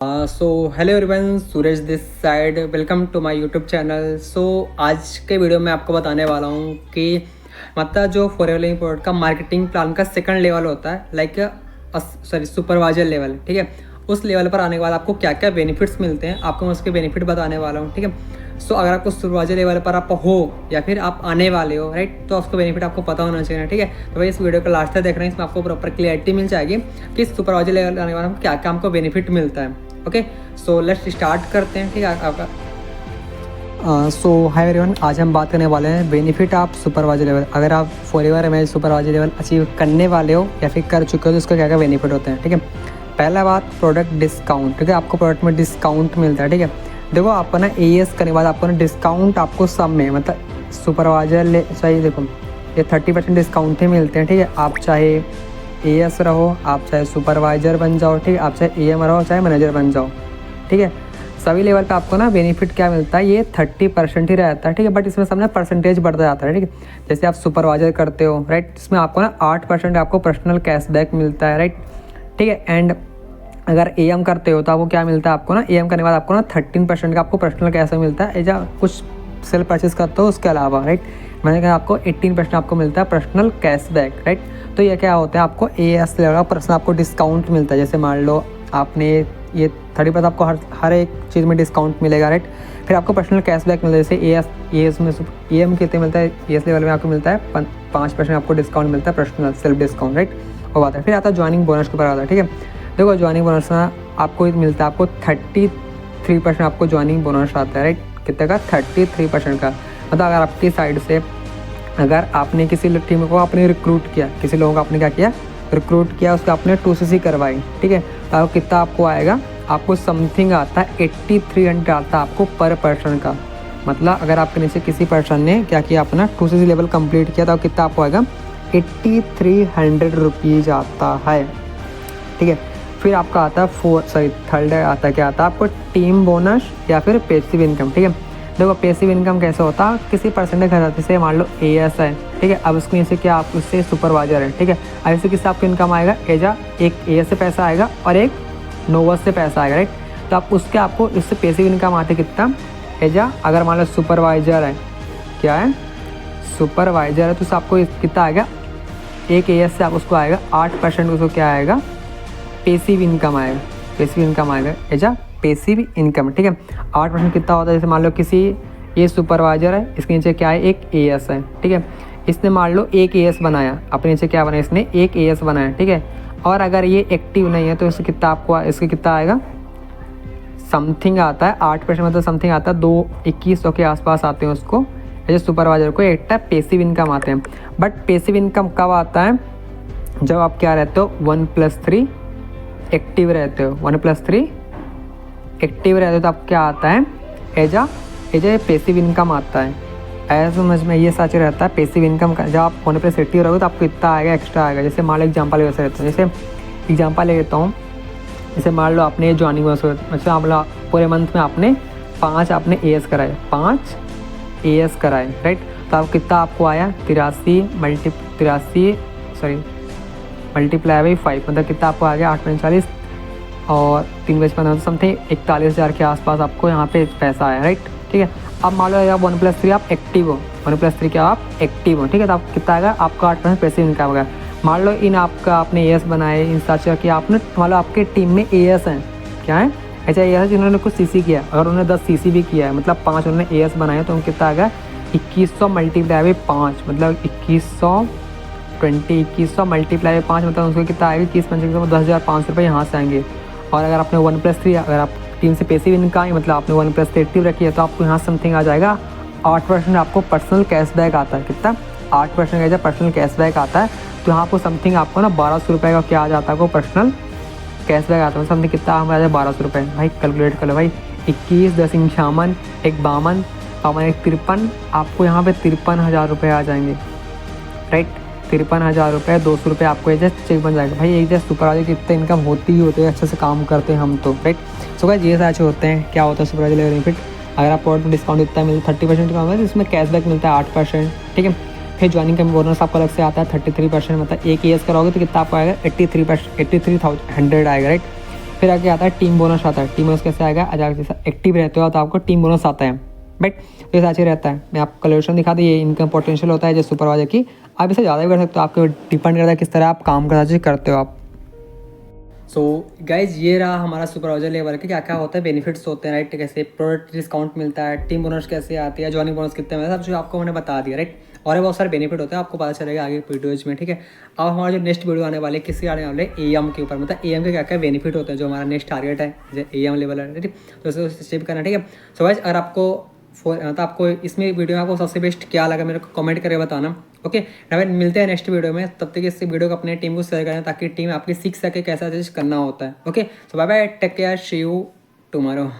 So hello everyone, Suraj this side. Welcome to my YouTube channel. So आज के video में आपको बताने वाला हूँ कि मतलब जो फॉरएवर लिविंग प्रोडक्ट का मार्केटिंग प्लान का सेकंड लेवल होता है, लाइक सुपरवाइजर लेवल, ठीक है। उस लेवल पर आने के बाद आपको क्या क्या बेनिफिट्स मिलते हैं, आपको मैं उसके बेनिफिट बताने वाला हूँ, ठीक है। सो अगर आपको सुपरवाइजर लेवल पर आप हो या फिर आप आने वाले हो, राइट, तो उसको बेनिफिट आपको पता होना चाहिए, ठीक है। तो भाई इस वीडियो को लास्ट तक देख रहे हैं, इसमें आपको प्रॉपर क्लियरिटी मिल जाएगी कि सुपरवाइजर लेवल आने वाला क्या क्या हमको बेनिफिट मिलता है। ओके, सो लेट्स स्टार्ट करते हैं, ठीक है। आपका सो हाय एवरीवन, आज हम बात करने वाले हैं बेनिफिट ऑफ सुपरवाइजर लेवल। अगर आप फॉरएवर में सुपरवाइजर लेवल अचीव करने वाले हो या फिर कर चुके हो तो उसका क्या क्या बेनिफिट होते हैं, ठीक है। पहला बात, प्रोडक्ट डिस्काउंट, ठीक है। आपको प्रोडक्ट में डिस्काउंट मिलता है, ठीक है। देखो आपको ना एएस करने के बाद आपको ना डिस्काउंट आपको सब में मतलब सुपरवाइजर ले चाहिए, देखो ये 30% डिस्काउंट ही मिलते हैं, ठीक है। आप चाहे एएस रहो, आप चाहे सुपरवाइजर बन जाओ, ठीक है, आप चाहे एएम रहो, चाहे मैनेजर बन जाओ, ठीक है। सभी लेवल पे आपको ना बेनिफिट क्या मिलता है, ये 30% ही रहता है, ठीक है। बट इसमें सब ना परसेंटेज बढ़ता जाता है, ठीक है। जैसे आप सुपरवाइजर करते हो, राइट, इसमें आपको ना 8% आपको पर्सनल कैशबैक मिलता है, राइट, ठीक है। एंड अगर एएम करते हो तो आपको क्या मिलता है, आपको ना एएम करने के बाद आपको ना 13% का आपको पर्सनल कैश मिलता है, या कुछ सेल परचेज करते हो उसके अलावा, राइट। मैंने कहा आपको 18% आपको मिलता है पर्सनल कैशबैक, राइट। तो ये क्या होता है, आपको एएस लेवल पर्सनल आपको डिस्काउंट मिलता है। जैसे मान लो आपने ये 30% आपको हर एक चीज़ में डिस्काउंट मिलेगा, राइट। फिर आपको पर्सनल कैशबैक मिलता है, जैसे एएस में एएम कितने मिलता है, एएस लेवल में आपको मिलता है 5% आपको डिस्काउंट मिलता है, पर्सनल सेल्फ डिस्काउंट, राइट, वो बात है। फिर आता है ज्वाइनिंग बोनस के ऊपर आता है, ठीक है। देखो ज्वाइनिंग बोनस ना आपको मिलता है, आपको 33% आपको ज्वाइनिंग बोनस आता है, राइट। कितने का, 33% का। मतलब अगर आपकी साइड से अगर आपने किसी टीम को आपने रिक्रूट किया, किसी लोगों को आपने क्या किया, रिक्रूट किया, उसको आपने 2cc करवाई, ठीक है, तो कितना आपको आएगा, आपको समथिंग आता है 8300 आता है आपको पर पर्सन का। मतलब अगर आपके नीचे किसी पर्सन ने क्या किया, अपना 2cc लेवल कंप्लीट किया, तो कितना आपको आएगा, 8300 रुपीज़ आता है, ठीक है। फिर आपका आता है थर्ड आता है, क्या आता है आपको, टीम बोनस या फिर पैसिव इनकम, ठीक है। देखो पैसिव इनकम कैसे होता है, किसी पर्सन के घर जैसे मान लो एएस है, ठीक है, अब उसको नीचे क्या आप उससे सुपरवाइजर है, ठीक है। अब इससे किससे आपको इनकम आएगा, एक एएस से पैसा आएगा और एक नोवस से पैसा आएगा, राइट। तो आप उसके आपको इससे पैसिव इनकम आते कितना, अगर मान लो सुपरवाइजर है, क्या है, सुपरवाइजर है, तो आपको कितना आएगा, एक एएस से आप उसको आएगा 8% उसको क्या आएगा, पैसिव इनकम आएगा, पैसिव इनकम आएगा पैसिव इनकम, ठीक है। 8% कितना होता है, जैसे मान लो किसी ये सुपरवाइजर है, इसके नीचे क्या है, एक एएस है, ठीक है। इसने मान लो एक एएस बनाया, अपने नीचे क्या बनाया, इसने एक एएस बनाया, ठीक है। और अगर ये एक्टिव नहीं है तो इससे कितना आपको, इसके कितना आएगा, समथिंग आता है 8%, मतलब समथिंग आता है 2100 के आसपास आते हैं उसको, जैसे सुपरवाइजर को एक पैसिव इनकम आते हैं। बट पैसिव इनकम कब आता है, जब आप क्या रहते हो, 1+3 एक्टिव रहते हो, 1+3 एक्टिव रहते हो, तो आप क्या आता है, एजा पैसिव इनकम आता है। ऐसा समझ में ये सच रहता है पैसिव इनकम का। जब आप 1+ एक्टिव रहोगे तो आपको इतना आएगा, एक्स्ट्रा आएगा। जैसे मान लो एग्जाम्पल वैसे रहता है, जैसे एग्जाम्पल ले लेता हूँ, जैसे मान लो आपने ज्वाइनिंग मतलब मान लो पूरे मंथ में आपने 5 आपने एएस कराए, 5 एएस कराए, राइट। तो आप कितना आपको आया, 83 मल्टीप्लाई बाई 5, मतलब कितना आपको आ गया, 845 और 3×15 समथिंग 41,000 के आसपास आपको यहाँ पे पैसा आया, राइट, ठीक है। अब मान लो आप 1+3 आप एक्टिव हो, 1+3 क्या आप एक्टिव हो, ठीक है, तो आप कितना आएगा, आपका 8% पैसिव इनकम होगा। मान लो इन आपका आपने एएस बनाए, इन सच कि आपने मान लो आपके टीम में एएस हैं, क्या है, ऐसा एएस है जिन्होंने कुछ सीसी किया, अगर उन्होंने 10 सीसी भी किया है, मतलब 5 उन्होंने एएस बनाए, तो उनको कितना आ गया, 2100 मल्टीप्लाई बाई 5, मतलब 2100 मल्टीप्लाई बाई 5, मतलब उसको कितना आएगा, 21×5 10,500 रुपये यहाँ से आएंगे। और अगर आपने 1+3 अगर आप टीम से पैसिव इनकम आई, मतलब आपने 1+3 एक्टिव रखी है, तो आपको यहाँ समथिंग आ जाएगा 8% आपको पर्सनल कैशबैक आता है, कितना, 8% का पर्सनल कैशबैक आता है। तो यहाँ आपको समथिंग आपको ना 1200 रुपये का क्या आ जाता है, आपको पर्सनल कैशबैक आता है, समथिंग कितना हमें आ जाए, 1200 रुपये। भाई कैलकुलेट कर लो भाई, 21 10 51 1 52 1 53, आपको यहाँ पे 53,000 रुपये आ जाएंगे, राइट। 53,000 रुपये, 200 रुपये आपको एज चेक बन जाएगा। भाई एक सुपरवाइजर की इतने इनकम होती ही होती है, अच्छे से काम करते हैं हम तो, राइट। सो गाइस ये सारे होते हैं, क्या होता है सुपरवाइजर लेवल बेनिफिट। अगर आप प्रोडक्ट में डिस्काउंट इतना मिलता है 30% का, इसमें कैशबैक मिलता है 8%, ठीक है। फिर ज्वाइनिंग का बोनस आपको अलग से आता है 33%, मतलब एक ईयर्स कराओगे तो कितना आपको आएगा, 83,100 आएगा, राइट। फिर आगे आता है टीम बोनस आता है। टीम बोनस कैसे आएगा, अगर जैसा एक्टिव रहते हो तो आपको टीम बोनस आता है, बट तो ये साथ ही रहता है। मैं आपको कैलकुलेशन दिखा दी, ये इनकम पोटेंशियल होता है जो सुपरवाइजर की। आप इसे ज़्यादा भी कर सकते हो, आपको डिपेंड करता है किस तरह आप काम करते हो आप। सो गाइज ये रहा हमारा सुपरवाइजर लेवल के क्या क्या होता है, बेनिफिट्स होते हैं राइट, कैसे प्रोडक्ट डिस्काउंट मिलता है, टीम बोनस कैसे आती है, जॉइनिंग बोनस कितने में, सब जो आपको मैंने बता दिया राइट। और भी बहुत सारे बेनिफिट होते हैं, आपको पता चलेगा आगे वीडियोज में, ठीक है। अब हमारा जो नेक्स्ट वीडियो आने वाले किसके आने वाले एएम के ऊपर, मतलब एएम के क्या क्या बेनिफिट होते हैं, जो हमारा नेक्स्ट टारगेट है जैसे एएम लेवल है, ठीक। तो उसे सेव करना, ठीक है। सो गाइस अगर आपको मतलब आपको इसमें वीडियो में आपको सबसे बेस्ट क्या लगा मेरे को कमेंट करके बताना, ओके। मिलते हैं नेक्स्ट वीडियो में, तब तक इस वीडियो को अपने टीम को शेयर करें ताकि टीम आपकी सीख सके कैसा चीज़ करना होता है, okay. So bye bye, take care, see you tomorrow.